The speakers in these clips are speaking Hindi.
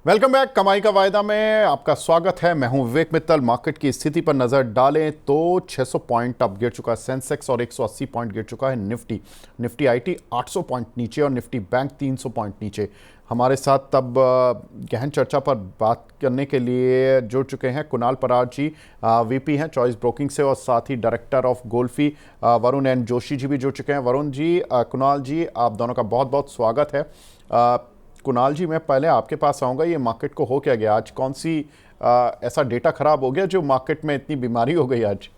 Welcome back. कमाई का वायदा में आपका स्वागत है। मैं हूं विवेक मित्तल। मार्केट की स्थिति पर नज़र डालें तो 600 पॉइंट अब गिर चुका है सेंसेक्स और 180 पॉइंट गिर चुका है निफ्टी आईटी 800 पॉइंट नीचे और निफ्टी बैंक 300 पॉइंट नीचे। हमारे साथ तब गहन चर्चा पर बात करने के लिए जुड़ चुके हैं कुणाल पराग जी, वीपी हैं चॉइस ब्रोकिंग से, और साथ ही डायरेक्टर ऑफ गोल्फी वरुण एन जोशी जी भी जुड़ चुके हैं। वरुण जी, कुणाल जी, आप दोनों का बहुत बहुत स्वागत है। कुणाल जी, मैं पहले आपके पास आऊँगा। ये मार्केट को हो क्या गया आज? कौन सी ऐसा डेटा खराब हो गया जो मार्केट में इतनी बीमारी हो गई आज?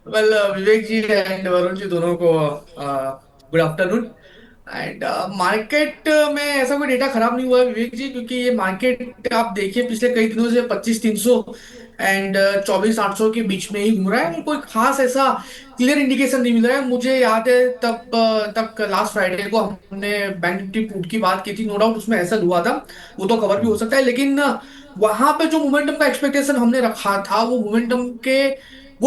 वेल, विवेक जी एंड वरुण जी दोनों को गुड आफ्टरनून। एंड मार्केट में ऐसा कोई डेटा खराब नहीं हुआ है विवेक जी, क्योंकि ये मार्केट आप देखिए पिछले कई दिनों से 25,300 एंड 24,800 के बीच में ही घूम रहा है और कोई खास ऐसा क्लियर इंडिकेशन नहीं मिल रहा है। मुझे याद है तब तक लास्ट फ्राइडे को हमने बैंक निफ्टी पुट की बात की थी, नो डाउट उसमें ऐसा हुआ था, वो तो कवर भी हो सकता है, लेकिन वहां पे जो मोमेंटम का एक्सपेक्टेशन हमने रखा था वो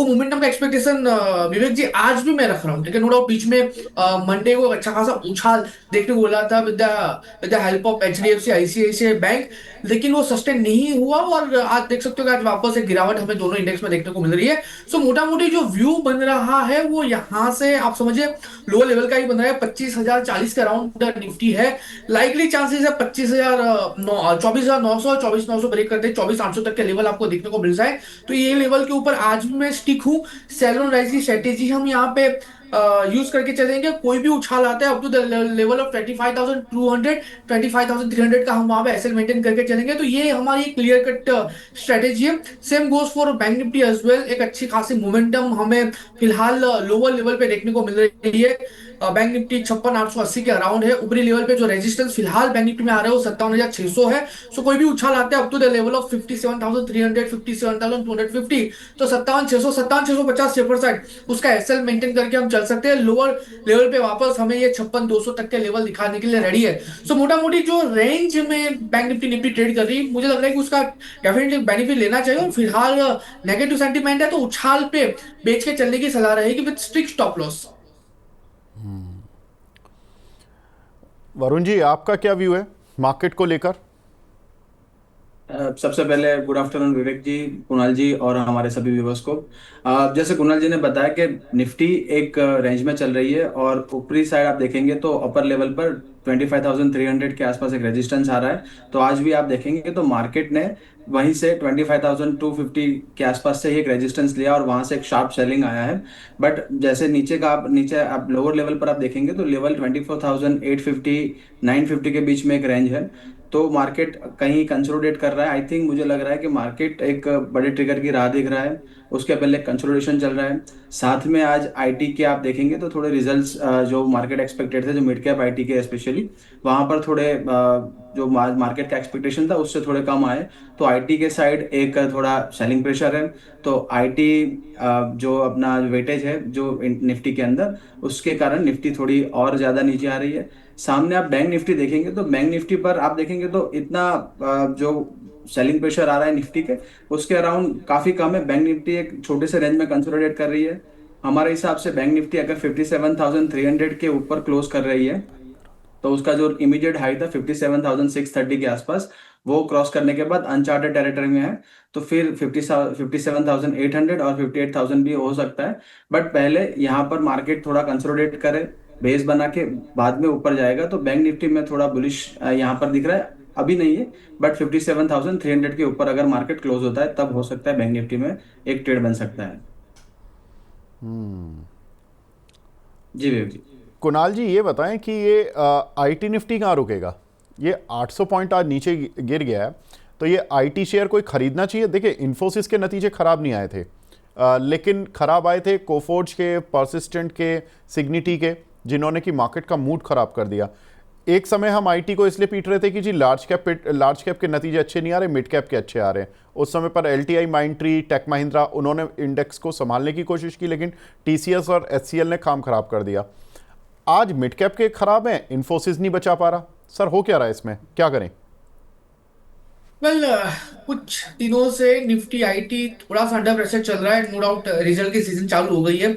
मोमेंटम का एक्सपेक्टेशन विवेक जी आज भी मैं रख रहा हूँ। ठीक है, नो डाउट बीच में मंडे को अच्छा खासा उछाल देखने को मिला था with the help of HDFC ICICI bank, लेकिन वो सस्टेन नहीं हुआ और आज देख सकते हो कि आज वापस एक गिरावट हमें दोनों इंडेक्स में देखने को मिल रही है। सो मोटा मोटी जो व्यू बन रहा है वो यहाँ से आप समझिए लोअर लेवल का ही बन रहा है। 25,040 के अराउंड निफ्टी है। लाइकली चांसेस है 25,000 24,900 24,900 ब्रेक करते 24,800 तक के लेवल आपको देखने को मिल जाए। तो ये लेवल के ऊपर आज भी मैं स्टिक हूँ। सेल ऑन राइज की स्ट्रेटेजी हम यहाँ पे यूज करके चलेंगे। कोई भी उछाल आता है up to the level of 25,200 25,300 का हम वहां पे एसएल मेंटेन करके चलेंगे। तो ये हमारी क्लियर कट स्ट्रेटेजी है। Same goes for bank Nifty as well. एक अच्छी खासी मोमेंटम हमें फिलहाल लोअर लेवल पे देखने को मिल रही है। बैंक निफ्टी 56,880 के अराउंड है। ऊपरी लेवल पे जो रेजिस्टेंस फिलहाल बैंक निफ्टी में आ रहा है वो 57,600 है। सो कोई भी उछाल आता है up to the level of 57,300 57,250, तो 57,600 57,650 शेपर साइड उसका एसएल मेंटेन करके हम चल सकते हैं। लोअर लेवल पे वापस हमें ये 56,200 तक के लेवल दिखाने के लिए रेडी है। सो मोटा मोटी जो रेंज में बैंक निफ्टी निफ्टी ट्रेड कर रही है, मुझे लग रहा है कि उसका डेफिनेटली बेनिफिट लेना चाहिए। और फिलहाल नेगेटिव सेंटीमेंट है तो उछाल पे बेच के चलने की सलाह रहेगी with strict stop loss. Varun ji, आपका क्या व्यू है मार्केट को लेकर? सबसे पहले गुड आफ्टरनून विवेक जी, कुणाल जी और हमारे सभी व्यूवर्स को। जैसे कुणाल जी ने बताया कि निफ्टी एक रेंज में चल रही है और ऊपरी साइड आप देखेंगे तो अपर लेवल पर 25,300 के आसपास एक रेजिस्टेंस आ रहा है। तो आज भी आप देखेंगे तो मार्केट ने वहीं से 25,250 के आसपास से ही एक रेजिस्टेंस लिया और वहां से एक शार्प सेलिंग आया है। बट जैसे नीचे आप लोअर लेवल पर आप देखेंगे तो लेवल 24,850 950 के बीच में एक रेंज है। तो मार्केट कहीं कंसोलिडेट कर रहा है। आई थिंक मुझे लग रहा है कि मार्केट एक बड़े ट्रिगर की राह देख रहा है। उसके पहले कंसोलिडेशन चल रहा है। साथ में आज आईटी के आप देखेंगे तो थोड़े रिजल्ट्स जो मार्केट एक्सपेक्टेड थे, जो मिड कैप आईटी के स्पेशली, वहां पर थोड़े जो मार्केट का एक्सपेक्टेशन था उससे थोड़े कम आए। तो आईटी के साइड एक थोड़ा सेलिंग प्रेशर है। तो आईटी जो अपना वेटेज है जो निफ्टी के अंदर, उसके कारण निफ्टी थोड़ी और ज्यादा नीचे आ रही है। सामने आप बैंक निफ्टी देखेंगे तो बैंक निफ्टी पर आप देखेंगे तो इतना जो सेलिंग प्रेशर आ रहा है निफ्टी के, उसके अराउंड काफी कम है। बैंक निफ्टी एक छोटे से रेंज में कंसोलिडेट कर रही है। हमारे हिसाब से बैंक निफ्टी अगर 57,300 के ऊपर क्लोज कर रही है तो उसका जो इमीडिएट हाई था 57,630 के आसपास, वो क्रॉस करने के बाद अनचार्टेड टेरिटरी में है। तो फिर 57,800 और 58,000 भी हो सकता है। बट पहले यहाँ पर मार्केट थोड़ा कंसोलिडेट करे, बेस बना के बाद में ऊपर जाएगा। तो बैंक निफ्टी में थोड़ा बुलिश यहाँ पर दिख रहा है, अभी नहीं है। बट 57,300 के ऊपर अगर मार्केट क्लोज होता है तब हो सकता है बैंक निफ्टी में एक ट्रेड बन सकता है। जी भैया जी। कुणाल जी, ये बताएं कि ये आईटी निफ्टी कहाँ रुकेगा? ये 800 पॉइंट आज नीचे गिर गया है, तो ये आईटी शेयर कोई खरीदना चाहिए? देखिए, इन्फोसिस के नतीजे खराब नहीं आए थे, लेकिन खराब आए थे कोफोर्ज के, परसिस्टेंट के, सिग्निटी के, जिन्होंने कि मार्केट का मूड खराब कर दिया। एक समय हम आईटी को इसलिए पीट रहे थे कि जी लार्ज कैप के नतीजे अच्छे नहीं आ रहे, मिड कैप के अच्छे आ रहे हैं। उस समय पर एलटीआई, माइंडट्री, टेक महिंद्रा, उन्होंने इंडेक्स को संभालने की कोशिश की, लेकिन टीसीएस और एचसीएल ने काम खराब कर दिया। आज मिड कैप के खराब हैं, इन्फोसिस नहीं बचा पा रहा। सर, हो क्या रहा है इसमें, क्या करें? वेल कुछ दिनों से निफ्टी आईटी थोड़ा सा अंडर प्रेशर चल रहा है, नो डाउट। रिजल्ट की सीजन चालू हो गई है।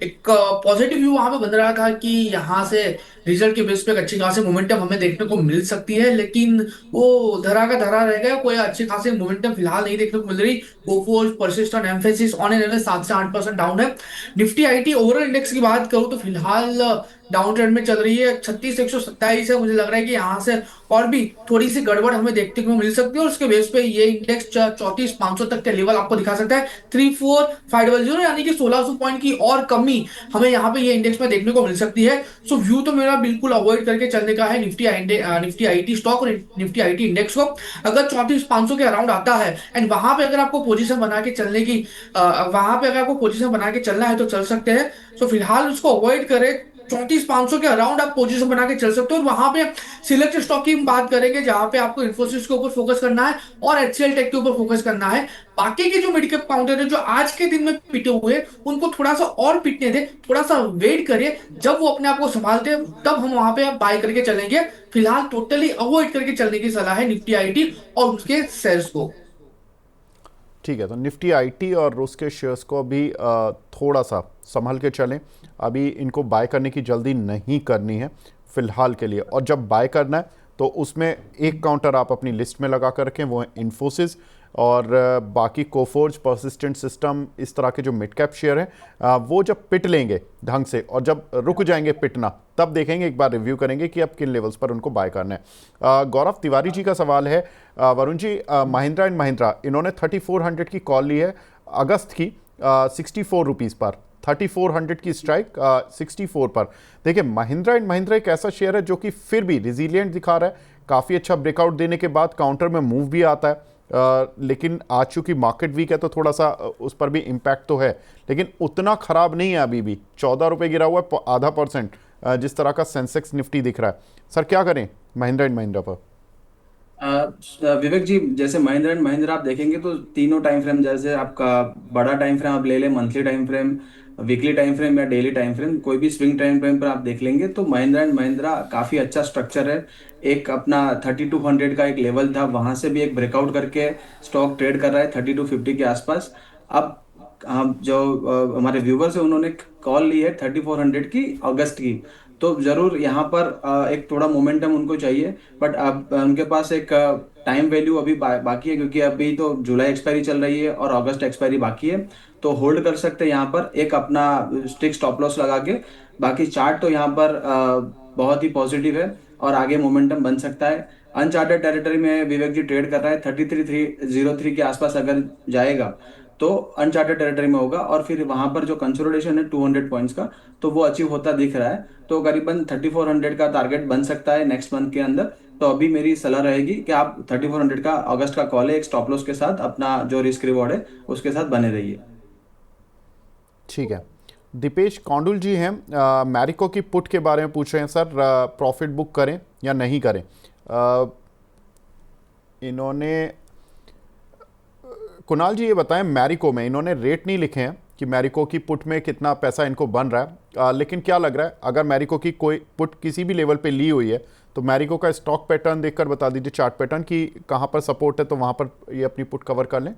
एक पॉजिटिव व्यू वहां पे बन रहा था कि यहाँ से रिजल्ट के बेस पे एक अच्छी खासी मोमेंटम हमें देखने को मिल सकती है, लेकिन वो धरा का धरा रह गया। कोई अच्छी खासी मोमेंटम फिलहाल नहीं देखने को मिल रही। Coforge Persistent Mphasis on an average 7 से 8% डाउन है। निफ्टी आईटी ओवरऑल इंडेक्स की बात करूँ तो फिलहाल डाउन ट्रेंड में चल रही है। 36,127 है। मुझे लग रहा है कि यहाँ से और भी थोड़ी सी गड़बड़ हमें देखने को मिल सकती है, और उसके बेस पे ये इंडेक्स 34,500 तक के लेवल आपको दिखा सकता है। 34,500 यानी कि 1600 पॉइंट की और कमी हमें यहाँ पे ये इंडेक्स में देखने को मिल सकती है। सो व्यू तो मेरा बिल्कुल अवॉइड करके चलने का है निफ्टी आईटी स्टॉक और निफ्टी आईटी इंडेक्स को। अगर 34,500 के अराउंड आता है एंड वहां पे अगर आपको पोजीशन बना के चलने की वहां पे अगर आपको पोजीशन बना के चलना है तो चल सकते हैं। सो फिलहाल उसको अवॉइड करें। 34,500 के अराउंड आप पोजीशन बना के चल सकते हो, और वहां पे सिलेक्ट स्टॉक की हम बात करेंगे जहां पे आपको इन्फोसिस के ऊपर फोकस करना है और एचसीएल टेक के ऊपर फोकस करना है। बाकी के जो मिड कैप काउंटर है जो आज के दिन में पिटे हुए हैं, उनको थोड़ा सा और पिटने दे, थोड़ा सा वेट करिए। जब वो अपने आप को संभालते हैं तब हम वहां पे बाय करके चलेंगे। फिलहाल टोटली अवॉइड करके चलने की सलाह है निफ्टी आईटी और उसके शेयर्स को। ठीक है, तो निफ्टी आईटी और उसके शेयर्स को अभी थोड़ा सा संभल के चलें। अभी इनको बाय करने की जल्दी नहीं करनी है फिलहाल के लिए, और जब बाय करना है तो उसमें एक काउंटर आप अपनी लिस्ट में लगा कर रखें, वो है इन्फोसिस। और बाकी कोफोर्ज, परसिस्टेंट सिस्टम, इस तरह के जो मिड कैप शेयर हैं वो जब पिट लेंगे ढंग से और जब रुक जाएंगे पिटना, तब देखेंगे, एक बार रिव्यू करेंगे कि अब किन लेवल्स पर उनको बाय करना है। गौरव तिवारी जी का सवाल है, वरुण जी, महिंद्रा एंड महिंद्रा इन्होंने 3400 की कॉल ली है अगस्त की 64 रुपीज़ पर, 3400 की स्ट्राइक 64 पर। देखिए, महिंद्रा एंड महिंद्रा एक ऐसा शेयर है जो कि फिर भी रिजीलियंट दिखा रहा है, काफ़ी अच्छा ब्रेकआउट देने के बाद काउंटर में मूव भी आता है। लेकिन आज चूंकि मार्केट वीक है तो थोड़ा सा उस पर भी इम्पैक्ट तो है, लेकिन उतना खराब नहीं है अभी भी। 14 रुपये गिरा हुआ है, आधा परसेंट, जिस तरह का सेंसेक्स निफ्टी दिख रहा है। सर क्या करें महिंद्रा एंड महिंद्रा पर? विवेक जी, जैसे महिंद्रा एंड महिंद्रा आप देखेंगे तो तीनों टाइम फ्रेम, जैसे आपका बड़ा टाइम फ्रेम आप ले लें, monthly time frame, weekly time frame या डेली टाइम फ्रेम, कोई भी स्विंग टाइम फ्रेम पर आप देख लेंगे तो महिंद्रा एंड महिंद्रा काफ़ी अच्छा स्ट्रक्चर है। एक अपना 3200 का एक लेवल था, वहां से भी एक ब्रेकआउट करके स्टॉक ट्रेड कर रहा है 3250 के आसपास। अब हम जो हमारे व्यूवर्स है उन्होंने कॉल ली है 3400 की अगस्त की, तो जरूर यहाँ पर एक थोड़ा मोमेंटम उनको चाहिए। बट अब उनके पास एक टाइम वैल्यू अभी बाकी है, क्योंकि अभी तो जुलाई एक्सपायरी चल रही है और अगस्त एक्सपायरी बाकी है। तो होल्ड कर सकते हैं यहाँ पर एक अपना स्ट्रिक्ट स्टॉप लॉस लगा के। बाकी चार्ट तो यहाँ पर बहुत ही पॉजिटिव है और आगे मोमेंटम बन सकता है। अनचार्टेड टेरिटरी में विवेक जी ट्रेड कर रहा है, 33,303 के आसपास अगर जाएगा तो अनचार्टेड टेरिटरी में होगा, और फिर वहां पर जो कंसोलिडेशन है 200 पॉइंट्स का, तो वो अचीव होता दिख रहा है। तो करीबन 3400 का टारगेट बन सकता है नेक्स्ट मंथ के अंदर। तो अभी मेरी सलाह रहेगी कि आप 3400 का अगस्त का कॉल है, एक स्टॉप लॉस के साथ अपना जो रिस्क रिवॉर्ड है उसके साथ बने रहिए। ठीक है। दीपेश कौंडुल जी हैं, मैरिको की पुट के बारे में पूछ रहे हैं, सर प्रॉफिट बुक करें या नहीं करें? इन्होंने, कुणाल जी ये बताएं, मैरिको में इन्होंने रेट नहीं लिखे हैं कि मैरिको की पुट में कितना पैसा इनको बन रहा है, लेकिन क्या लग रहा है अगर मैरिको की कोई पुट किसी भी लेवल पे ली हुई है तो मैरिको का स्टॉक पैटर्न देखकर बता दीजिए, चार्ट पैटर्न, कि कहां पर सपोर्ट है तो वहां पर ये अपनी पुट कवर कर लें।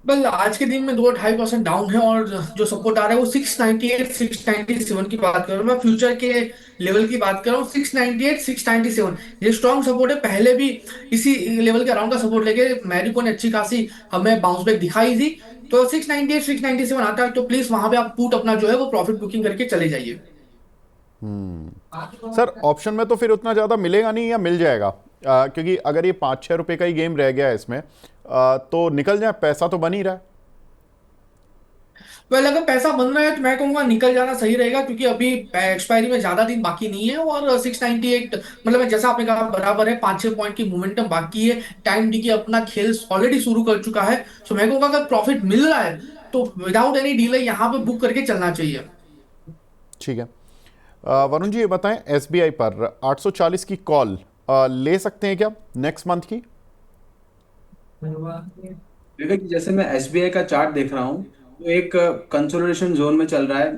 बल आज के दिन में 2-2.5% डाउन है, और जो सपोर्ट आ रहा है वो 698 697 की बात कर रहा हूँ मैं। फ्यूचर के लेवल की बात कर रहा हूँ, 698 697 ये स्ट्रॉन्ग सपोर्ट है। पहले भी इसी लेवल के अराउंड का सपोर्ट लेके मैरिको ने अच्छी खासी हमें बाउंस बैक दिखाई थी। तो 698 697 आता है तो प्लीज वहां पे आप पुट अपना जो है वो प्रॉफिट बुकिंग करके चले जाइए। सर ऑप्शन में तो फिर उतना ज़्यादा मिलेगा नहीं या मिल जाएगा? क्योंकि अगर ये 5-6 रुपए का ही गेम रह गया है इसमें, तो निकल जाए, पैसा तो बन ही रहा है। वेल अगर पैसा बन रहा है तो मैं कहूंगा निकल जाना सही रहेगा, क्योंकि अभी एक्सपायरी में ज्यादा दिन बाकी नहीं है, और 698 मतलब जैसा आपने कहा बराबर है, 5-6 पॉइंट की मोमेंटम बाकी है। टाइम डी की अपना खेल ऑलरेडी शुरू कर चुका है। सो मैं कहूंगा अगर प्रॉफिट मिल रहा है तो विदाउट एनी डीले यहाँ पे बुक करके चलना चाहिए। ठीक है। वरुण जी ये बताएं, एसबीआई पर 840 की कॉल ले सकते हैं क्या नेक्स्ट मंथ की? विवेक, जैसे मैं एसबीआई का चार्ट देख रहा हूँ तो एक कंसोलिडेशन जोन में चल रहा है।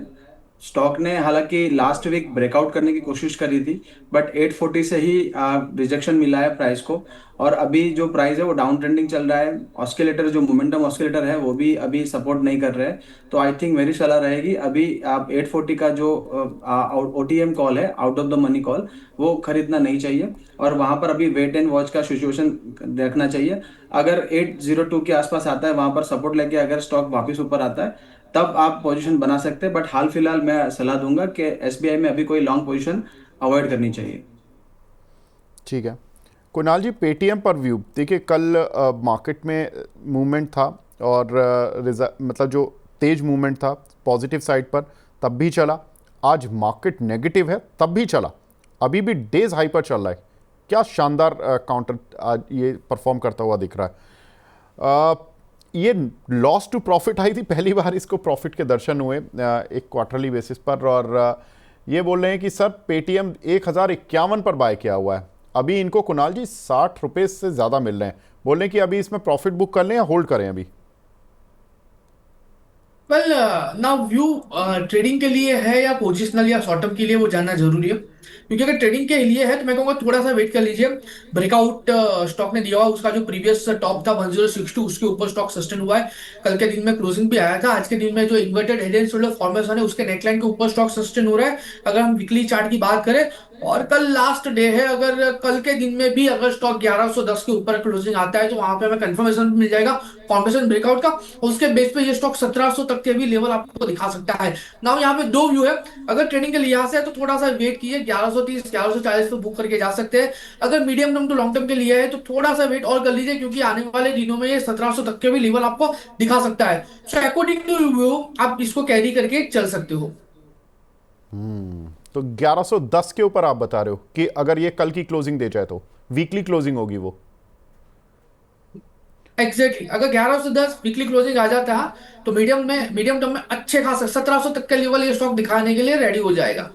स्टॉक ने हालांकि लास्ट वीक ब्रेकआउट करने की कोशिश करी थी, बट 840 से ही रिजेक्शन मिला है प्राइस को। और अभी जो प्राइस है वो डाउन ट्रेंडिंग चल रहा है। ऑस्किलेटर जो मोमेंटम ऑस्किलेटर है वो भी अभी सपोर्ट नहीं कर रहे हैं। तो आई थिंक मेरी सलाह रहेगी अभी आप 840 का जो ओटीएम कॉल है, out of the money call, वो खरीदना नहीं चाहिए। और वहां पर अभी वेट एंड वॉच का सिचुएशन देखना चाहिए। अगर 802 के आसपास आता है, वहां पर सपोर्ट लेके अगर स्टॉक वापस ऊपर आता है, तब आप पोजीशन बना सकते हैं। बट हाल फिलहाल मैं सलाह दूंगा कि एसबीआई में अभी कोई लॉन्ग पोजीशन अवॉइड करनी चाहिए। ठीक है कुणाल जी, पेटीएम पर व्यू देखिए, कल मार्केट में मूवमेंट था और मतलब जो तेज मूवमेंट था पॉजिटिव साइड पर तब भी चला, आज मार्केट नेगेटिव है तब भी चला, अभी भी डेज हाई पर चल रहा है। क्या शानदार काउंटर आज ये परफॉर्म करता हुआ दिख रहा है। ये लॉस टू प्रॉफिट आई थी, पहली बार इसको प्रॉफिट के दर्शन हुए एक क्वार्टरली बेसिस पर। और ये बोल रहे हैं कि सर पेटीएम 1051 पर बाय किया हुआ है, अभी इनको कुणाल जी 60 रुपये से ज़्यादा मिल रहे हैं, बोल रहे हैं कि अभी इसमें प्रॉफिट बुक कर लें या होल्ड करें अभी। वेल नाउ व्यू ट्रेडिंग के लिए है या पोजिशनल या शॉर्ट टर्म के लिए, वो जानना जरूरी है। क्योंकि अगर ट्रेडिंग के लिए है तो मैं कहूंगा थोड़ा सा वेट कर लीजिए। ब्रेकआउट स्टॉक ने दिया हुआ, उसका जो प्रीवियस टॉप था 1062, उसके ऊपर स्टॉक सस्टेन हुआ है। कल के दिन में क्लोजिंग भी आया था। आज के दिन में जो inverted head and shoulder formation है उसके नेकलाइन के ऊपर स्टॉक सस्टेन हो रहा है। अगर हम वीकली चार्ट की बात करें, और कल लास्ट डे है, अगर कल के दिन में भी अगर स्टॉक 1110 के ऊपर क्लोजिंग आता है तो वहां पे हमें कंफर्मेशन मिल जाएगा फॉर्मेशन ब्रेकआउट का। उसके बेस पे ये स्टॉक 1700 तक के भी लेवल आपको दिखा सकता है ना। यहाँ पे दो व्यू है। अगर ट्रेडिंग के लिहाज से है तो थोड़ा सा वेट कीजिए, 1130 1140 पे बुक करके जा सकते हैं। अगर medium term to long term के लिए है तो थोड़ा सा वेट और कर लीजिए, क्योंकि आने वाले दिनों में ये 1700 तक के भी लेवल आपको दिखा सकता है। सो अकॉर्डिंग टू व्यू आप इसको कैरी करके चल सकते हो। तो 1110 के ऊपर आप बता रहे हो कि अगर ये कल की क्लोजिंग दे जाए तो वीकली क्लोजिंग होगी वो। एग्जैक्टली अगर 1110 वीकली क्लोजिंग आ जाता है तो मीडियम टर्म में अच्छे खासे 1700 तक का लेवल ये स्टॉक दिखाने के लिए रेडी हो जाएगा।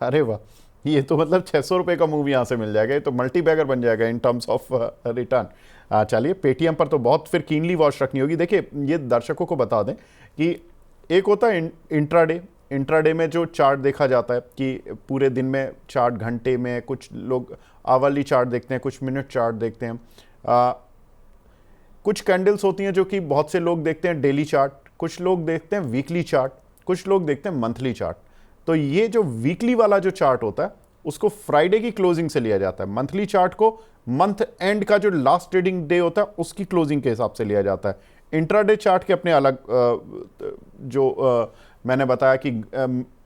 अरे वाह, ये तो मतलब 600 रुपये का मूव यहाँ से मिल जाएगा, ये तो मल्टी बैगर बन जाएगा इन टर्म्स ऑफ रिटर्न। चलिए पेटीएम पर तो बहुत फिर कीनली वॉच रखनी होगी। देखिए ये दर्शकों को बता दें कि एक होता है इंट्राडे, इंट्राडे में जो चार्ट देखा जाता है कि पूरे दिन में चार्ट, घंटे में, कुछ लोग आवरली चार्ट देखते हैं, कुछ मिनट चार्ट देखते हैं, कुछ कैंडल्स होती हैं जो कि बहुत से लोग देखते हैं डेली चार्ट, कुछ लोग देखते हैं वीकली चार्ट, कुछ लोग देखते हैं मंथली चार्ट। तो ये जो वीकली वाला जो चार्ट होता है उसको फ्राइडे की क्लोजिंग से लिया जाता है, मंथली चार्ट को मंथ एंड का जो लास्ट ट्रेडिंग डे होता है उसकी क्लोजिंग के हिसाब से लिया जाता है। इंट्राडे चार्ट के अपने अलग जो मैंने बताया कि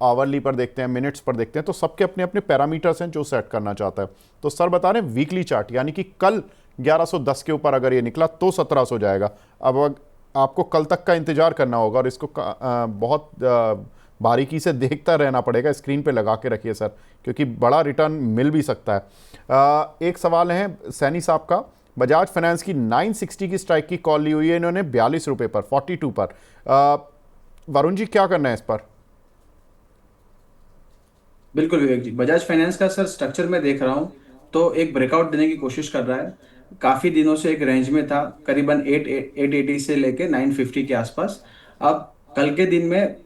आवरली पर देखते हैं, मिनट्स पर देखते हैं, तो सबके अपने अपने पैरामीटर्स हैं जो सेट करना चाहता है। तो सर बता रहे हैं वीकली चार्ट, यानी कि कल 1110 के ऊपर अगर ये निकला तो 1700 जाएगा। अब आपको कल तक का इंतजार करना होगा और इसको बहुत बारीकी से देखता रहना पड़ेगा। स्क्रीन पे लगा के रखिए सर, क्योंकि बड़ा रिटर्न मिल भी सकता है। एक सवाल है सैनी साहब का, बजाज फाइनेंस की 960 की स्ट्राइक की कॉल ली हुई है इन्होंने 42 रुपये पर, 42 पर। वरुण जी क्या करना है इस पर? बिल्कुल विवेक जी, बजाज फाइनेंस का सर स्ट्रक्चर में देख रहा हूँ तो एक ब्रेकआउट देने की कोशिश कर रहा है। काफी दिनों से एक रेंज में था, करीबन 880 से लेके 950 के आसपास। अब कल के दिन में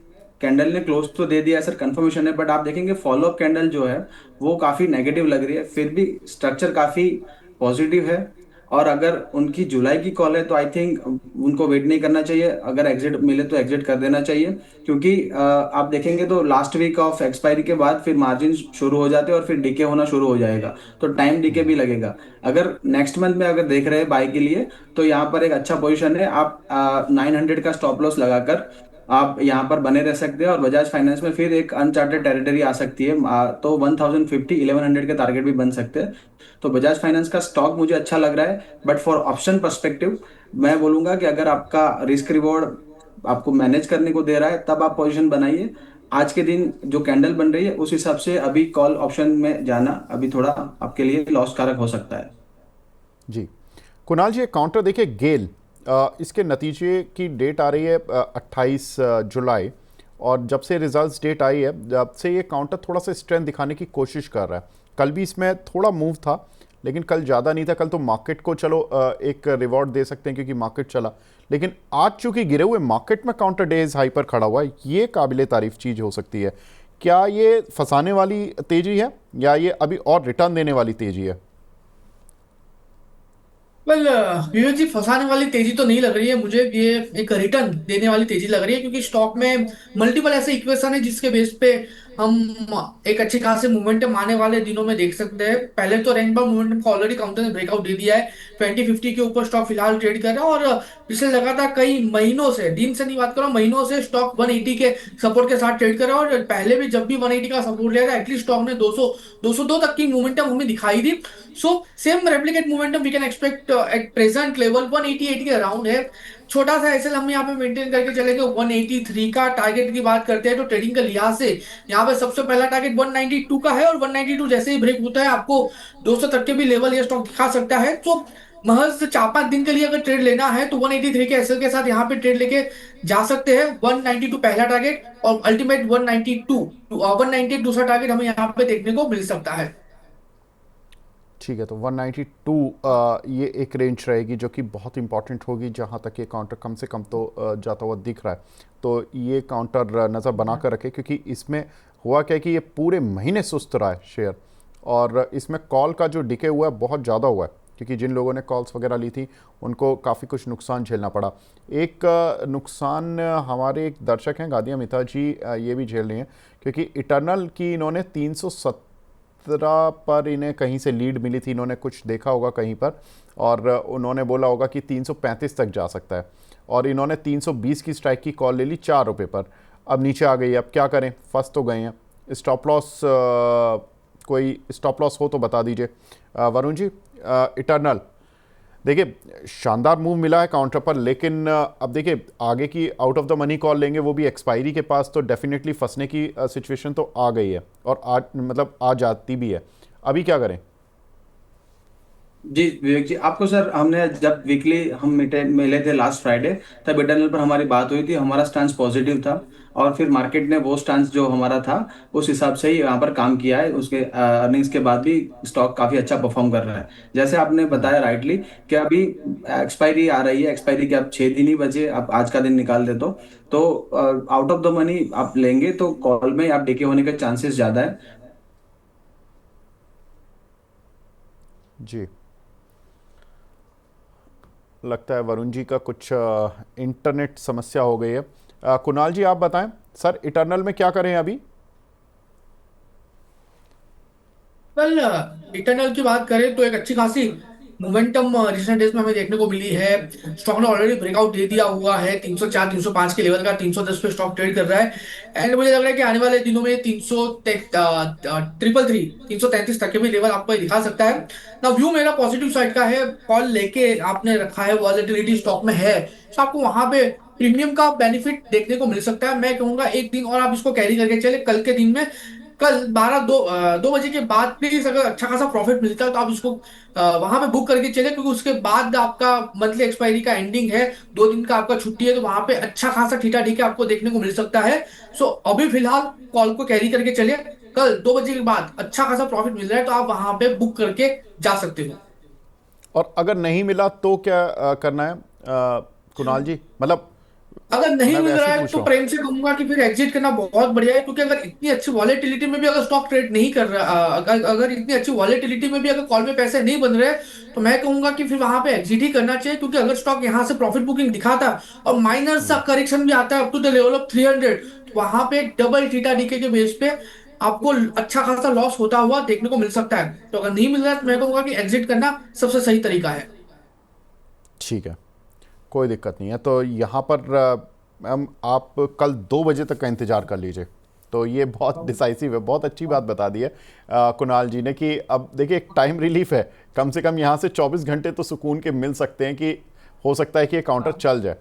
कैंडल ने क्लोज तो दे दिया सर, कंफर्मेशन है, बट आप देखेंगे फॉलो अप कैंडल जो है वो काफी नेगेटिव लग रही है। फिर भी स्ट्रक्चर काफी पॉजिटिव है। और अगर उनकी जुलाई की कॉल है तो आई थिंक उनको वेट नहीं करना चाहिए, अगर एग्जिट मिले तो एग्जिट कर देना चाहिए। क्योंकि आप देखेंगे तो लास्ट वीक ऑफ एक्सपायरी के बाद फिर मार्जिन शुरू हो जाते हैं और फिर डीके होना शुरू हो जाएगा, तो टाइम डीके भी लगेगा। अगर नेक्स्ट मंथ में अगर देख रहे हैं बाय के लिए तो यहाँ पर एक अच्छा पोजीशन है। आप 900 का स्टॉप लॉस लगाकर आप यहाँ पर बने रह सकते हैं और बजाज फाइनेंस में फिर एक अनचार्टेड टेरिटरी आ सकती है। तो 1050 1100 के टारगेट भी बन सकते हैं। तो बजाज फाइनेंस का स्टॉक मुझे अच्छा लग रहा है, बट फॉर ऑप्शन पर्सपेक्टिव मैं बोलूंगा कि अगर आपका रिस्क रिवॉर्ड आपको मैनेज करने को दे रहा है तब आप पोजीशन बनाइए। आज के दिन जो कैंडल बन रही है उस हिसाब से अभी कॉल ऑप्शन में जाना अभी थोड़ा आपके लिए लॉस कारक हो सकता है। जी कुणाल जी, एक काउंटर देखिए गेल, इसके नतीजे की डेट आ रही है 28 जुलाई, और जब से रिजल्ट्स डेट आई है जब से ये काउंटर थोड़ा सा स्ट्रेंथ दिखाने की कोशिश कर रहा है। कल भी इसमें थोड़ा मूव था लेकिन कल ज़्यादा नहीं था। कल तो मार्केट को चलो एक रिवॉर्ड दे सकते हैं क्योंकि मार्केट चला, लेकिन आज चूंकि गिरे हुए मार्केट में काउंटर डेज हाई पर खड़ा हुआ है, ये काबिले तारीफ चीज हो सकती है। क्या ये फंसाने वाली तेजी है या ये अभी और रिटर्न देने वाली तेजी है? वेल विवेक जी, फंसाने वाली तेजी तो नहीं लग रही है मुझे। ये एक रिटर्न देने वाली तेजी लग रही है, क्योंकि स्टॉक में मल्टीपल ऐसे इक्वेशन है जिसके बेस पे हम एक अच्छी खासी मोमेंटम आने वाले दिनों में देख सकते हैं। पहले तो रैंक बाउंड मोमेंटम को ऑलरेडी काउंटर ने ब्रेकआउट दे दिया है। 2050 के ऊपर स्टॉक फिलहाल ट्रेड कर रहा है, और पिछले लगातार कई महीनों से, दिन से नहीं बात कर रहा हूं, महीनों से स्टॉक 180 के सपोर्ट के साथ ट्रेड कर रहा है। और पहले भी जब भी 180 का सपोर्ट लिया था, एटलीस्ट स्टॉक ने 200 202 तक की मोमेंटम हमें दिखाई दी। So same replicate momentum we can expect at present level 188 के अराउंड है। छोटा सा एसएल हम यहाँ पे मेंटेन करके चलेंगे। 183 का टारगेट की बात करते हैं तो ट्रेडिंग के लिहाज से यहाँ पे सबसे पहला टारगेट 192 का है, और 192 जैसे ही ब्रेक होता है आपको 200 तक के भी लेवल ये स्टॉक दिखा सकता है। तो महज 4-5 दिन के लिए अगर ट्रेड लेना है तो 183 के एसएल के साथ यहाँ पे ट्रेड लेके जा सकते हैं। 192 पहला टारगेट, और अल्टीमेट 192 दूसरा टारगेट हमें यहाँ पे देखने को मिल सकता है। ठीक है, तो 192 ये एक रेंज रहेगी जो कि बहुत इंपॉर्टेंट होगी, जहां तक ये काउंटर कम से कम तो जाता हुआ दिख रहा है। तो ये काउंटर नज़र बना कर रखे, क्योंकि इसमें हुआ क्या है कि ये पूरे महीने सुस्त रहा है शेयर, और इसमें कॉल का जो डिके हुआ है बहुत ज़्यादा हुआ है, क्योंकि जिन लोगों ने कॉल्स वगैरह ली थी उनको काफ़ी कुछ नुकसान झेलना पड़ा। एक नुकसान हमारे एक दर्शक हैं गादिया मिता जी, ये भी झेल रही हैं, क्योंकि इटर्नल की इन्होंने 370 पर इन्हें कहीं से लीड मिली थी, इन्होंने कुछ देखा होगा कहीं पर, और उन्होंने बोला होगा कि 335 तक जा सकता है, और इन्होंने 320 की स्ट्राइक की कॉल ले ली 4 रुपये पर। अब नीचे आ गई, अब क्या करें, फंस तो गए हैं। स्टॉप लॉस, कोई स्टॉप लॉस हो तो बता दीजिए वरुण जी। इटर्नल देखिए शानदार मूव मिला है काउंटर पर, लेकिन अब देखिए आगे की out of the money call लेंगे, वो भी एक्सपायरी के पास, तो डेफिनेटली फंसने की सिचुएशन तो आ गई है, और आज मतलब आ जाती भी है। अभी क्या करें? जी विवेक जी, आपको सर हमने जब वीकली हम मिले थे लास्ट फ्राइडे, तब इटर्नल पर हमारी बात हुई थी। हमारा स्टांस पॉजिटिव था, और फिर मार्केट ने वो स्टांस जो हमारा था उस हिसाब से ही यहाँ पर काम किया है। उसके अर्निंग्स के बाद भी स्टॉक काफी अच्छा परफॉर्म कर रहा है। जैसे आपने बताया राइटली कि अभी एक्सपायरी आ रही है, एक्सपायरी के अब 6 दिन ही बचे, आप आज का दिन निकाल दे तो आउट ऑफ द मनी आप लेंगे तो कॉल में आप डीके होने के चांसेस ज्यादा है। जी, लगता है वरुण जी का कुछ इंटरनेट समस्या हो गई है। कुणाल जी आप बताएं सर, इटर्नल में क्या करें अभी? वेल इंटरनल की बात करें तो एक अच्छी खासी मोमेंटम रिसेंट डेज में हमें देखने को मिली है। स्टॉक ने ऑलरेडी ब्रेकआउट दे दिया हुआ है 304 305 के लेवल का। 310 पे स्टॉक ट्रेड कर रहा है, एंड मुझे लग रहा है कि आने वाले दिनों में 333 तक के भी लेवल आपको ये दिखा सकता है ना। व्यू मेरा पॉजिटिव साइड का है। कॉल लेके आपने रखा है, वॉलेटिलिटी स्टॉक में है, तो आपको वहां पे प्रीमियम का बेनिफिट देखने को मिल सकता है। मैं कहूंगा एक दिन और आप इसको कैरी करके चले। कल के दिन में, कल 2 बजे के बाद प्लीज अगर अच्छा खासा प्रॉफिट मिलता है तो आप इसको वहां पे बुक करके चले, क्योंकि उसके बाद आपका मंथली एक्सपायरी का एंडिंग है, 2 दिन का आपका छुट्टी है, तो वहां पे अच्छा खासा ठीठा ठीका आपको देखने को मिल सकता है। सो अभी फिलहाल कॉल को कैरी करके चलिए। कल 2 बजे के बाद अच्छा खासा प्रॉफिट मिल रहा है तो आप वहां पे बुक करके जा सकते हो। और अगर नहीं मिला तो क्या करना है कुणाल जी? मतलब अगर नहीं मैं मिल वैसे रहा ही है पूछ तो रहा हूँ। प्रेम से कहूंगा कि फिर एग्जिट करना बहुत बढ़िया है, क्योंकि अगर इतनी अच्छी वॉलेटिलिटी में भी अगर स्टॉक ट्रेड नहीं कर रहा, अगर इतनी अच्छी वॉलेटिलिटी में भी अगर कॉल में पैसे नहीं बन रहे, तो मैं कहूंगा कि फिर वहां पे एग्जिट ही करना चाहिए। क्योंकि अगर स्टॉक यहाँ से प्रॉफिट बुकिंग दिखाता और माइनर सा करेक्शन भी आता है up to the level of 300, तो वहां पे डबल थीटा डीके के बेस पे आपको अच्छा खासा लॉस होता हुआ देखने को मिल सकता है। तो अगर नहीं मिल रहा है तो मैं कहूंगा कि एग्जिट करना सबसे सही तरीका है। ठीक है, कोई दिक्कत नहीं है। तो यहाँ पर मैम आप कल 2 बजे तक का इंतज़ार कर लीजिए। तो ये बहुत डिसाइसिव है, बहुत अच्छी बात बता दी है कुणाल जी ने, कि अब देखिए एक टाइम रिलीफ है, कम से कम यहाँ से 24 घंटे तो सुकून के मिल सकते हैं कि हो सकता है कि ये काउंटर चल जाए।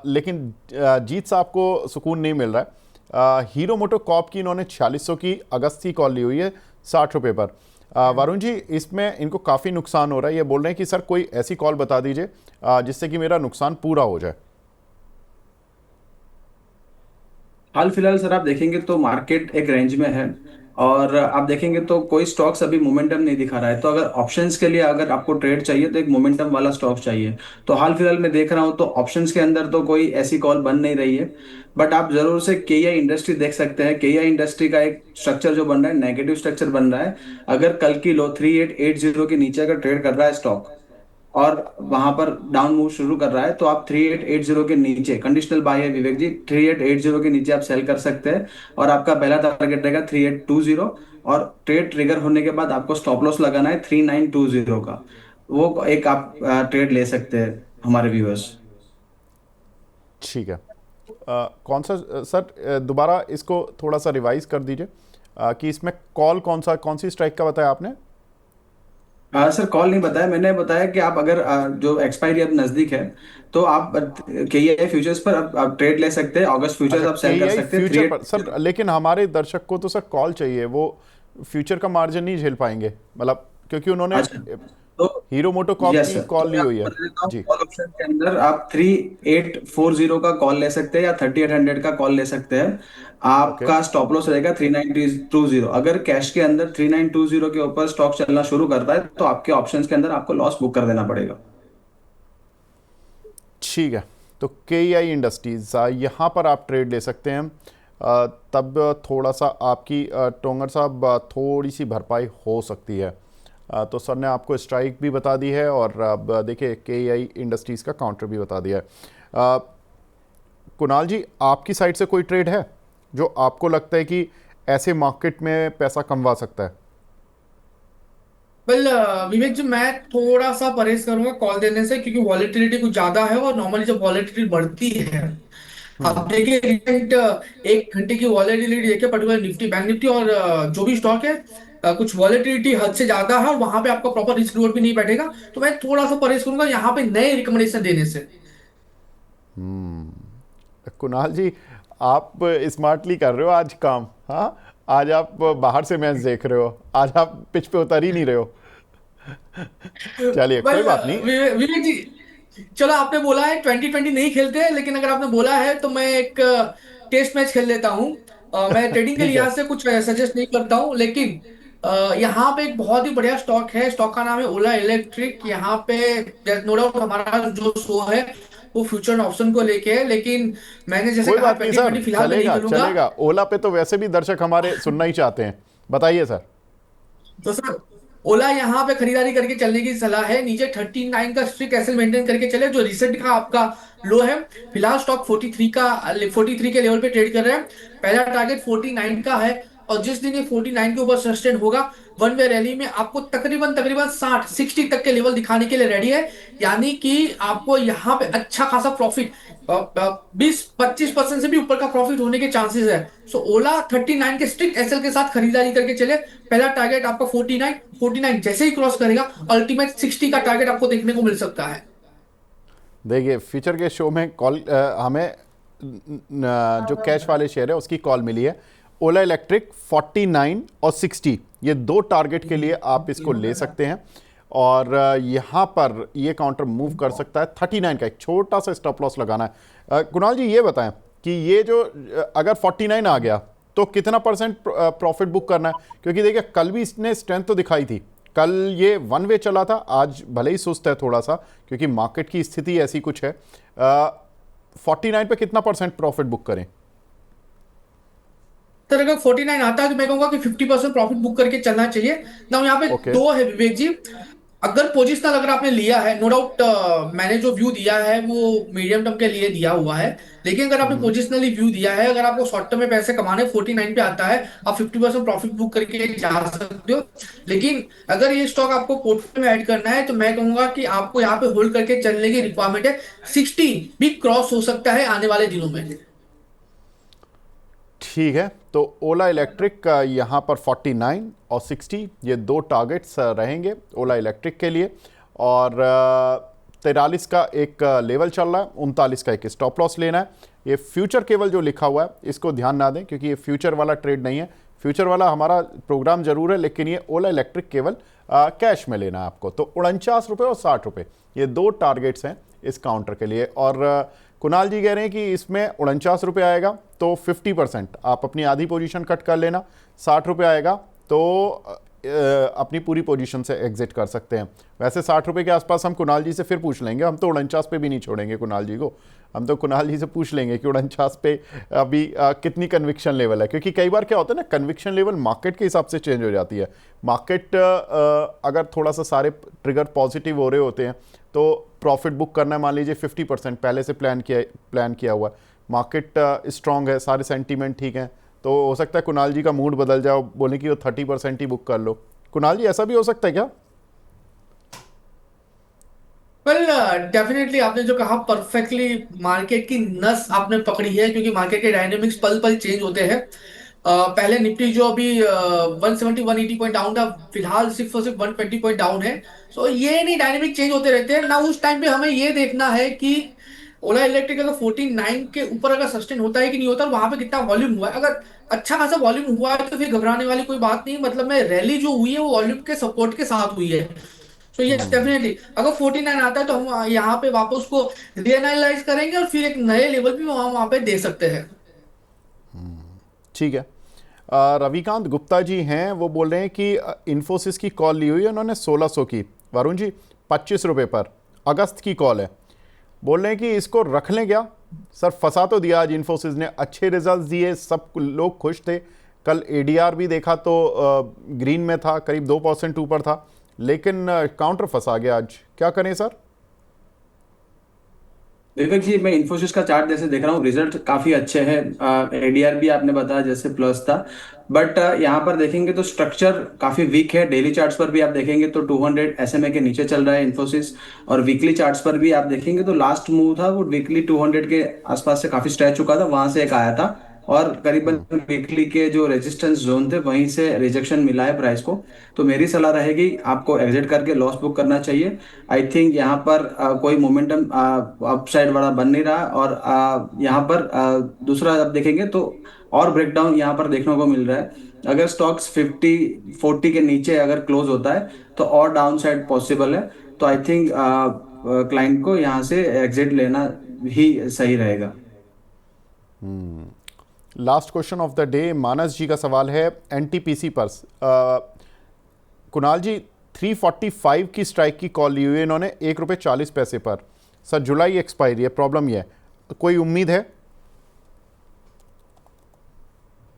लेकिन जीत साहब को सुकून नहीं मिल रहा है। हीरो मोटो कॉर्प की इन्होंने 4600 की अगस्त की कॉल ली हुई है 60 रुपये पर। वरुण जी इसमें इनको काफ़ी नुकसान हो रहा है, ये बोल रहे हैं कि सर कोई ऐसी कॉल बता दीजिए जिससे कि मेरा नुकसान पूरा हो जाए। हाल फिलहाल सर आप देखेंगे तो मार्केट एक रेंज में है, और आप देखेंगे तो कोई स्टॉक्स अभी मोमेंटम नहीं दिखा रहा है। तो अगर ऑप्शंस के लिए अगर आपको ट्रेड चाहिए तो एक मोमेंटम वाला स्टॉक चाहिए। तो हाल फिलहाल मैं देख रहा हूँ तो ऑप्शंस के अंदर तो कोई ऐसी कॉल बन नहीं रही है। बट आप जरूर से केईआई इंडस्ट्री देख सकते हैं। केईआई इंडस्ट्री का एक स्ट्रक्चर जो बन रहा है, नेगेटिव स्ट्रक्चर बन रहा है। अगर कल की लो 3880 के नीचे अगर ट्रेड कर रहा है स्टॉक और वहां पर डाउन मूव शुरू कर रहा है, तो आप 3880 के नीचे कंडीशनल बाय है विवेक जी। 3880 के नीचे आप सेल कर सकते हैं और आपका पहला टारगेट रहेगा 3820। और ट्रेड ट्रिगर होने के बाद आपको स्टॉप लॉस लगाना है 3920 का। वो एक आप ट्रेड ले सकते हैं हमारे व्यूअर्स। ठीक है। कौन सा सर, दोबारा इसको थोड़ा सा रिवाइज कर दीजिए कि इसमें कॉल कौन सी स्ट्राइक का बताया आपने? सर कॉल नहीं बताया मैंने, बताया कि आप अगर जो एक्सपायरी अब नजदीक है तो आप के फ्यूचर्स पर आप ट्रेड ले सकते हैं। अगस्त फ्यूचर्स अच्छा, आप सेल कर केईआई सकते हैं फ्यूचर पर 38। सर, लेकिन हमारे दर्शक को तो सर कॉल चाहिए, वो फ्यूचर का मार्जिन नहीं झेल पाएंगे, मतलब क्योंकि उन्होंने अच्छा तो हीरो मोटोकॉर्प यस की सर, तो कॉल ली मैं हुई आपको है। बता देता हूँ जी। कॉल ऑप्शन के अंदर आप 3840 का कॉल ले सकते हैं या 3800 का कॉल ले सकते हैं। ओके। आपका स्टॉप लॉस रहेगा 3920। अगर कैश के अंदर 3920 के ऊपर स्टॉक चलना शुरू करता है तो आपके ऑप्शंस के अंदर आपको लॉस बुक कर देना पड़ेगा। ठीक है, तो केईआई इंडस्ट्रीज यहाँ पर आप ट्रेड ले सकते हैं। तब थोड़ा सा आपकी टोंगर साहब थोड़ी सी भरपाई हो सकती है। तो सर ने आपको स्ट्राइक भी बता दी है और अब देखिए केईआई इंडस्ट्रीज़ का काउंटर भी बता दिया है। कुणाल जी, आपकी साइड से कोई ट्रेड है जो आपको लगता है कि ऐसे मार्केट में पैसा कमवा सकता है? वेल विवेक जी, मैं थोड़ा सा परहेज करूंगा कॉल देने से, क्योंकि वॉलेटिलिटी कुछ ज्यादा है और नॉर्मली जब वॉलेटिलिटी बढ़ती है, आप देखिए रिसेंट 1 घंटे की वॉलेटिलिटी देखिए, पर्टिकुलर निफ्टी, बैंक निफ्टी और जो भी स्टॉक है, कुछ वॉलेटिलिटी हद से ज्यादा है और वहां पे आपका प्रॉपर रिस्क रिवॉर्ड भी नहीं बैठेगा। तो मैं थोड़ा सा परहेज करूंगा यहाँ पे नए रिकमेंडेशन देने से। कुणाल जी, आप स्मार्टली कर रहे हो आज काम। हाँ, आज आप बाहर से मैच देख रहे हो, आज आप पिच पे उतर ही नहीं रहे हो। चलिए, कोई वेल बात नहीं। विवेक जी, चलो आपने बोला है 2020 नहीं खेलते, लेकिन अगर आपने बोला है तो मैं एक टेस्ट मैच खेल लेता हूँ। मैं ट्रेडिंग के ठीक है। लिहाज से कुछ सजेस्ट नहीं करता हूँ, लेकिन यहाँ पे एक बहुत ही बढ़िया स्टॉक है। स्टॉक का नाम है ओला इलेक्ट्रिक। यहाँ पे नो डाउट हमारा जो शो है वो फ्यूचर ऑप्शन को लेके है, लेकिन मैंने जैसे कोई कहा बात नहीं सर, 2020 फिलहाल मैं नहीं चलेगा खेलूंगा। चलेगा। ओला पे तो वैसे भी दर्शक हमारे सुनना ही चाहते हैं। बताइए सर। तो सर, ओला यहाँ पे खरीदारी करके चलने की सलाह है। नीचे 39 का स्ट्रिक्ट एसएल मेंटेन करके चले, जो रिसेंट का आपका लो है। फिलहाल स्टॉक 43 के लेवल पे ट्रेड कर रहे हैं। पहला टारगेट 49 का है, और जिस दिन ये 49 के ऊपर सस्टेन होगा, वन वे रैली में आपको तकरीबन तकरीबन 60 तक के लेवल दिखाने के लिए रेडी है। यानी कि आपको यहाँ पे अच्छा खासा प्रॉफिट, 20-25% से भी ऊपर का प्रॉफिट होने के चांसेस है। सो ओला 39 के स्ट्रिक्ट एसएल के साथ खरीदारी करके चले। पहला टारगेट आपका 49 जैसे ही क्रॉस करेगा, अल्टीमेट 60 का टारगेट आपको देखने को मिल सकता है। देखिए, फ्यूचर के शो में कॉल हमें जो कैश वाले शेयर है उसकी कॉल मिली है। ओला इलेक्ट्रिक 49 और 60, ये दो टारगेट के लिए आप इसको ले सकते हैं। और यहाँ पर ये काउंटर मूव कर सकता है 39 का। एक छोटा सा स्टॉप लॉस लगाना है। कुणाल जी, ये बताएं कि ये जो अगर 49 आ गया तो कितना परसेंट प्रॉफिट बुक करना है? क्योंकि देखिए, कल भी इसने स्ट्रेंथ तो दिखाई थी। कल ये वन वे चला था, आज भले ही सुस्त है थोड़ा सा, क्योंकि मार्केट की स्थिति ऐसी कुछ है। 49 पे कितना परसेंट प्रॉफिट बुक करें? सर, अगर 49 आता है तो मैं कहूंगा कि 50% प्रॉफिट बुक करके चलना चाहिए ना। यहाँ पे ओके। दो है विवेक जी। अगर पोजिशनल अगर आपने लिया है, नो डाउट मैंने जो व्यू दिया है वो मीडियम टर्म के लिए दिया हुआ है, लेकिन अगर आपने पोजिशनली व्यू दिया है, अगर आपको शॉर्ट टर्म में पैसे कमाने 49 पे आता है, आप 50% प्रॉफिट बुक करके जा सकते हो। लेकिन अगर ये स्टॉक आपको पोर्टफोलियो में ऐड करना है तो मैं कहूंगा कि आपको यहाँ पे होल्ड करके चलने की रिक्वायरमेंट है। 60 भी क्रॉस हो सकता है आने वाले दिनों में। ठीक है, तो ओला इलेक्ट्रिक का यहाँ पर 49 और 60, ये दो टारगेट्स रहेंगे ओला इलेक्ट्रिक के लिए। और 43 का एक लेवल चल रहा है, 39 का एक स्टॉप लॉस लेना है। ये फ्यूचर केवल जो लिखा हुआ है इसको ध्यान ना दें, क्योंकि ये फ्यूचर वाला ट्रेड नहीं है। फ्यूचर वाला हमारा प्रोग्राम जरूर है, लेकिन ये ओला इलेक्ट्रिक केवल कैश में लेना है आपको। तो 49 रुपये और 60 रुपये, ये दो टारगेट्स हैं इस काउंटर के लिए। और कुणाल जी कह रहे हैं कि इसमें 49 रुपये आएगा तो 50% आप अपनी आधी पोजीशन कट कर लेना, 60 रुपये आएगा तो अपनी पूरी पोजीशन से एग्जिट कर सकते हैं। वैसे 60 रुपये के आसपास हम कुणाल जी से फिर पूछ लेंगे, हम तो 49 पे भी नहीं छोड़ेंगे कुणाल जी को, हम तो कुणाल जी से पूछ लेंगे कि 49 पे अभी कितनी कन्विक्शन लेवल है, क्योंकि कई बार क्या होता है ना, कन्विक्शन लेवल मार्केट के हिसाब से चेंज हो जाती है। मार्केट अगर थोड़ा सा सारे ट्रिगर पॉजिटिव हो रहे होते हैं तो प्रॉफिट बुक करना है, मान लीजिए 50% पहले से प्लान किया हुआ है, मार्केट स्ट्रांग है, सारे सेंटीमेंट ठीक हैं, तो हो सकता है कुणाल जी का मूड बदल जाओ, बोले कि वो 30% ही बुक कर लो। कुणाल जी ऐसा भी हो सकता है क्या? वेल डेफिनेटली आपने जो कहा परफेक्टली मार्केट की नस आपने पकड़ी है, क्योंकि मार्केट के डायनेमिक्स पल पल चेंज होते हैं। पहले निफ्टी जो अभी 170-180 पॉइंट डाउन था, फिलहाल सिर्फ और सिर्फ 120 पॉइंट डाउन है। सो ये नहीं, डायनेमिक चेंज होते रहते हैं ना। उस टाइम पे हमें ये देखना है कि ओला इलेक्ट्रिक अगर 49 के ऊपर अगर सस्टेन होता है कि नहीं होता, वहां पे कितना वॉल्यूम हुआ है। अगर अच्छा खासा वॉल्यूम हुआ है तो फिर घबराने वाली कोई बात नहीं, मतलब में रैली जो हुई है वो वॉल्यूम के सपोर्ट के साथ हुई है। तो यस डेफिनेटली अगर 49 आता है तो हम यहाँ पे वापस उसको रीएनालाइज करेंगे और फिर एक नए लेवल भी वहां पे दे सकते हैं। ठीक है। रविकांत गुप्ता जी हैं, वो बोल रहे हैं कि इन्फोसिस की कॉल ली हुई है उन्होंने 1600 की, वरुण जी 25 रुपये पर, अगस्त की कॉल है, बोल रहे हैं कि इसको रख लें क्या? सर फंसा तो दिया आज इन्फोसिस ने, अच्छे रिजल्ट्स दिए, सब लोग खुश थे, कल एडीआर भी देखा तो ग्रीन में था, करीब 2% ऊपर था, लेकिन काउंटर फंसा गया आज, क्या करें सर? विवेक जी, मैं इन्फोसिस का चार्ट जैसे देख रहा हूँ, रिजल्ट काफी अच्छे हैं, एडीआर भी आपने बताया जैसे प्लस था, बट यहाँ पर देखेंगे तो स्ट्रक्चर काफी वीक है। डेली चार्ट्स पर भी आप देखेंगे तो 200 एसएमए के नीचे चल रहा है इन्फोसिस, और वीकली चार्ट्स पर भी आप देखेंगे तो लास्ट मूव था वो वीकली 200 के आसपास से काफी स्ट्रेच चुका था, वहां से एक आया था, और करीबन वीकली के जो रेजिस्टेंस जोन थे वहीं से रिजेक्शन मिला है प्राइस को। तो मेरी सलाह रहेगी आपको एग्जिट करके लॉस बुक करना चाहिए। आई थिंक यहाँ पर कोई मोमेंटम अपसाइड वाला बन नहीं रहा, और यहाँ पर दूसरा आप देखेंगे तो और ब्रेकडाउन यहाँ पर देखने को मिल रहा है। अगर स्टॉक्स 50-40 के नीचे अगर क्लोज होता है तो और डाउन साइड पॉसिबल है, तो आई थिंक क्लाइंट को यहाँ से एग्जिट लेना ही सही रहेगा। Last question of the day, Manas ji का सवाल है एनटीपीसी पर। कुणाल जी 345 की स्ट्राइक की कॉल ली हुई है इन्होंने, 1 रुपये 40 पैसे पर। सर जुलाई एक्सपायरी है, प्रॉब्लम ये है, कोई उम्मीद है?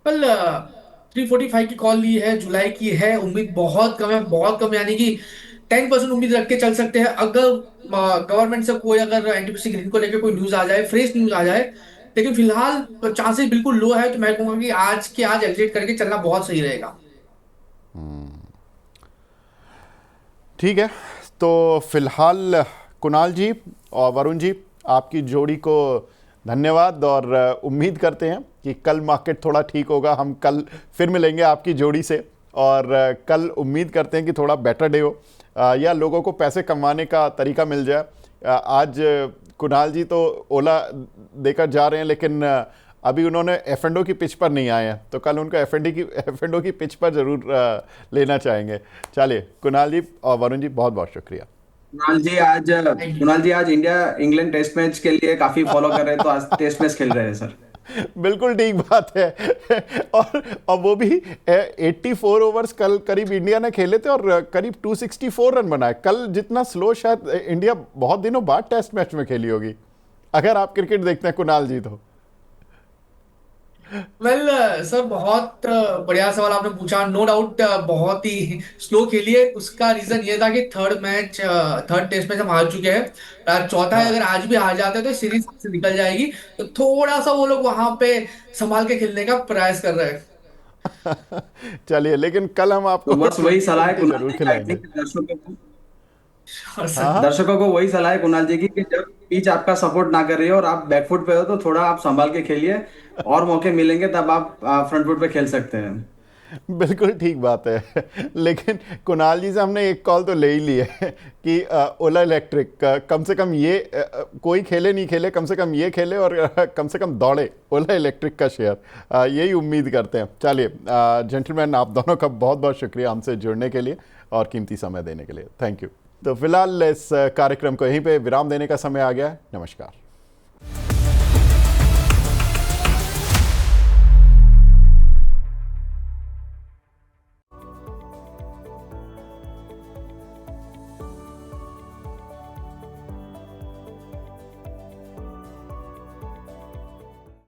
कल 345 की कॉल ली है, जुलाई की है, उम्मीद बहुत कम है, बहुत कम, यानी कि 10% उम्मीद रख के चल सकते हैं। अगर गवर्नमेंट से कोई अगर एनटीपीसी ग्रीन को लेकर कोई न्यूज आ जाए, फ्रेश न्यूज आ जाए, लेकिन फिलहाल चांसेस बिल्कुल लो है, तो मैं कहूंगा कि आज के आज एग्जिट करके चलना बहुत सही रहेगा। ठीक है, तो फिलहाल कुणाल जी और वरुण जी, आपकी जोड़ी को धन्यवाद, और उम्मीद करते हैं कि कल मार्केट थोड़ा ठीक होगा, हम कल फिर मिलेंगे आपकी जोड़ी से, और कल उम्मीद करते हैं कि थोड़ा बेटर डे हो, या लोगों को पैसे कमाने का तरीका मिल जाए। आज कुणाल जी तो ओला देकर जा रहे हैं, लेकिन अभी उन्होंने एफ&ओ की पिच पर नहीं आए हैं, तो कल उनको एफ&ओ की पिच पर ज़रूर लेना चाहेंगे। चलिए कुणाल जी और वरुण जी, बहुत बहुत शुक्रिया। कुणाल जी आज इंडिया इंग्लैंड टेस्ट मैच के लिए काफी फॉलो कर रहे हैं, तो आज टेस्ट मैच खेल रहे हैं सर। बिल्कुल ठीक बात है। और वो भी 84 ओवर्स कल करीब इंडिया ने खेले थे, और करीब 264 रन बनाए। कल जितना स्लो शायद इंडिया बहुत दिनों बाद टेस्ट मैच में खेली होगी, अगर आप क्रिकेट देखते हैं कुणाल जी तो। वेल सर, बहुत बढ़िया सवाल आपने पूछा। नो डाउट बहुत ही स्लो खेली है। उसका रीजन ये था कि थर्ड टेस्ट मैच हम हार चुके हैं, चौथा है, हाँ। अगर आज भी हार जाते हैं तो सीरीज से निकल जाएगी। तो थोड़ा सा वो लोग वहां पे संभाल के खेलने का प्रयास कर रहे हैं। चलिए, लेकिन कल हम तो आपको बस वही सलाह है T20 कुणाल जरूर जी की, आई खिलाएंगे। थिंक दर्शकों को और हाँ सर हाँ। दर्शकों को वही सलाह है कुणाल जी की कि जब पिच आपका सपोर्ट ना कर रही हो और आप बैकफुट पे हो तो थोड़ा आप संभाल के खेलिए, और मौके मिलेंगे तब आप फ्रंट फुट पे खेल सकते हैं। बिल्कुल ठीक बात है। लेकिन कुणाल जी से हमने एक कॉल तो ले ही ली है कि ओला इलेक्ट्रिक कम से कम ये कोई खेले नहीं खेले, कम से कम ये खेले, और कम से कम दौड़े ओला इलेक्ट्रिक का शेयर, यही उम्मीद करते हैं। चलिए जेंटलमैन, आप दोनों का बहुत बहुत शुक्रिया हमसे जुड़ने के लिए और कीमती समय देने के लिए, थैंक यू। तो फिलहाल इस कार्यक्रम को यहीं पे विराम देने का समय आ गया है। नमस्कार।